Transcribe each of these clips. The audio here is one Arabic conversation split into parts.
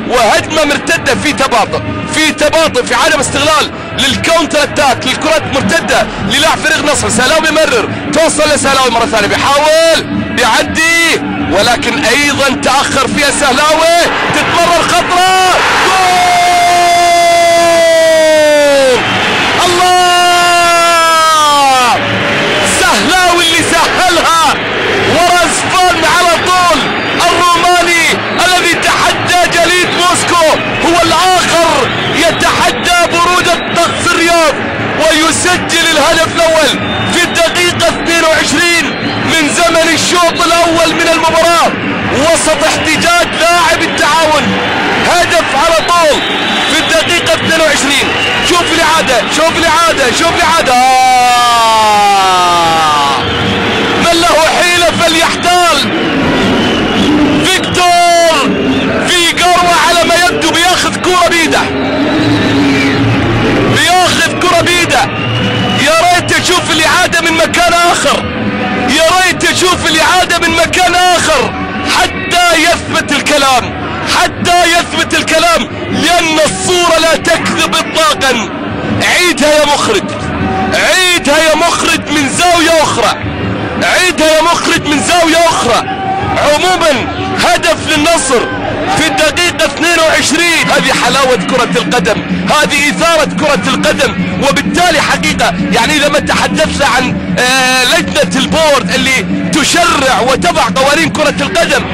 وهجمة مرتدة في تباطؤ في عدم استغلال للكاونتر اتاك للكرات مرتدة للاعب فريق نصر. سهلاوي يمرر، توصل لسهلاوي مرة ثانية، بيحاول بيعدي ولكن ايضا تأخر فيها سهلاوي، تتمرر خطرة، جول! الله! سهلاوي اللي سهلها ورا زفان على طول. الروماني الذي تحدى جليد موسكو هو الآخر يتحدى برودة طقس الرياض ويسجل الهدف الأول في الدقيقة 22 من زمن الشوط الأول من المباراة وسط احتجاج لاعب التعاون. هدف على طول في الدقيقة 22. شوف الإعادة، شوف الإعادة، شوف الإعادة. من له حيلة فليحتال. فيكتور فيغاروا على ما يبدو بياخذ كرة بيده، بياخذ كرة بيده. يا ريت اشوف الإعادة من مكان آخر، يا ريت اشوف الإعادة من مكان آخر حتى يثبت الكلام، حتى يثبت الكلام، لأن الصورة لا تكذب إطلاقا. عيدها يا مخرج، عيدها يا مخرج من زاوية أخرى، عيدها يا مخرج من زاوية أخرى. عموما هدف للنصر في الدقيقة 22. هذه حلاوة كرة القدم، هذه إثارة كرة القدم. وبالتالي حقيقة يعني لما تحدثنا عن لجنة البورد اللي تشرع وتضع قوانين كرة القدم،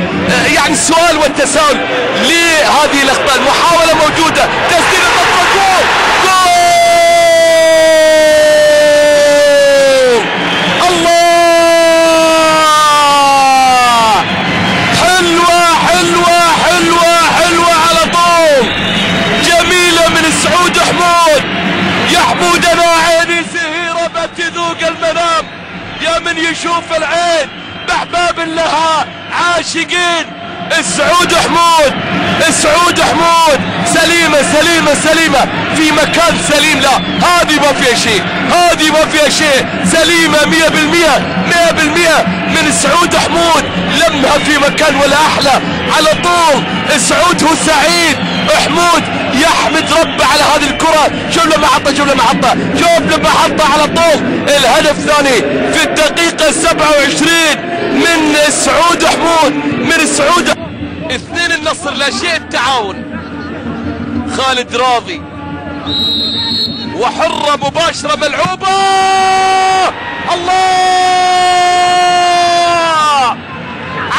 يعني السؤال والتساؤل لهذه الأخطاء. المحاولة موجودة، تسديد الخطوة، جول! جول! الله! حلوة حلوة حلوة حلوة على طول، جميلة من سعود حمود. يا حمود انا عيني سهيرة ما تذوق المنام، يا من يشوف العين بحباب لها عاشقين. سعود حمود، سعود حمود، سليمة سليمة سليمة في مكان سليم. لا هذه ما فيها شيء، هذه ما فيها شيء، سليمة 100% 100% من سعود حمود. لمها في مكان ولا أحلى على طول. سعود هو سعيد، حمود يحمد ربه على هذه الكرة. شوف لما حطها، شوف لما حطها، شوف لما حطها على طول. الهدف الثاني في الدقيقة 27 من سعود حمود، من سعود. اثنين النصر لا شيء التعاون. خالد راضي وحرة مباشرة ملعوبة. الله!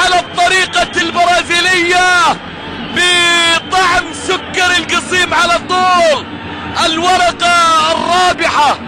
على الطريقة البرازيلية بطعم سكر القصيم على طول. الورقة الرابحة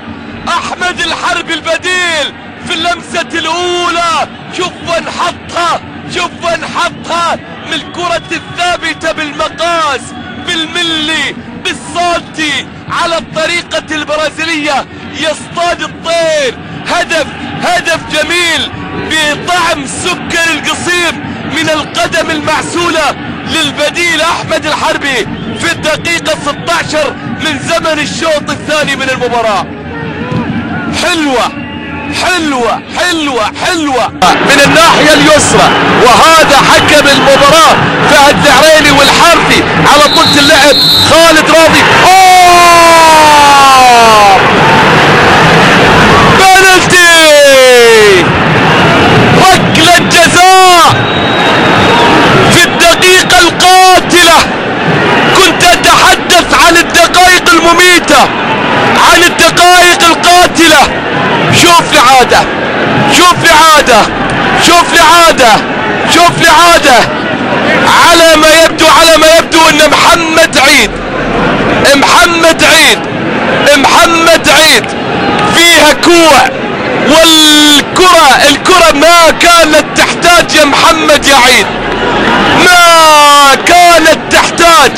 احمد الحربي البديل في اللمسة الاولى. شوف وين حطها، شوف وين حطها، من الكرة الثابتة بالمقاس بالملي بالسنتي على الطريقة البرازيلية يصطاد الطير. هدف، هدف جميل بطعم سكر القصيم من القدم المعسولة للبديل احمد الحربي في الدقيقة 16 من زمن الشوط الثاني من المباراة. حلوة حلوة حلوة حلوة من الناحية اليسرى. وهذا حكم المباراة فهد العريني والحارثي على طولة اللعب خالد راضي. بنالتي، ركلة جزاء في الدقيقة القاتلة. كنت أتحدث عن الدقائق المميتة، عن الدقائق القاتلة. شوف العادة، شوف العادة، شوف العادة، شوف العادة. على ما يبدو، على ما يبدو ان محمد عيد، محمد عيد، محمد عيد فيها كوع. الكرة ما كانت تحتاج يا محمد يا عيد، ما كانت تحتاج،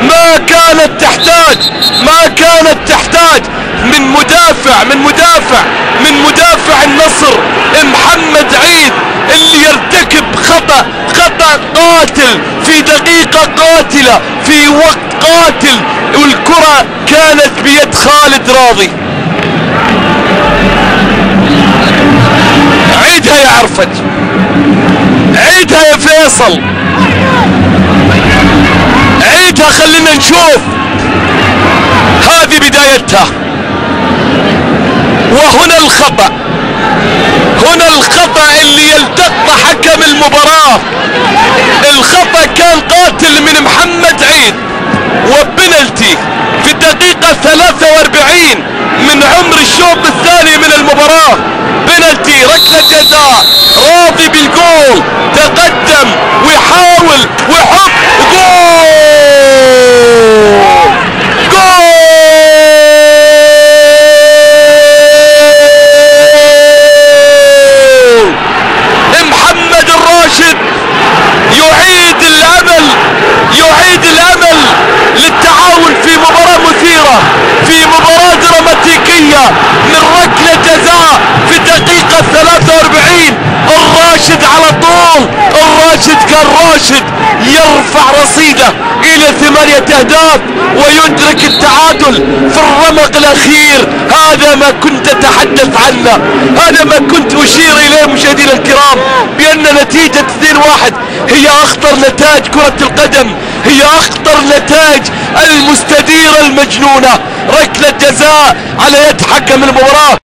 ما كانت تحتاج، ما كانت تحتاج من مدافع، من مدافع، من مدافع النصر محمد عيد اللي يرتكب خطأ، خطأ قاتل في دقيقة قاتلة في وقت قاتل، والكرة كانت بيد خالد راضي. عيدها يا عرفت، عيدها يا فيصل، بدايتها خلينا نشوف، هذه بدايتها. وهنا الخطأ، هنا الخطأ اللي يلتقط حكم المباراة. الخطأ كان قاتل من محمد عيد، وبنالتي في الدقيقة 43 من عمر الشوط الثاني من المباراة. بنالتي، ركلة جزاء، راضي بالجول، تقدم ويحاول ويحط جول. جول محمد الراشد يعيد الامل، يعيد الامل للتعاون في مباراة مثيرة، في مباراة دراماتيكية، من ركلة جزاء في الدقيقة 43. الراشد على طول، الراشد كان راشد يرفع رصيده الى 8 اهداف ويدرك التعادل في الرمق الاخير. هذا ما كنت اتحدث عنه، هذا ما كنت اشير اليه مشاهدينا الكرام، بان نتيجة 2-1 هي اخطر نتائج كرة القدم، هي اخطر نتائج المستديرة المجنونة. ركلة جزاء على يد حكم المباراة.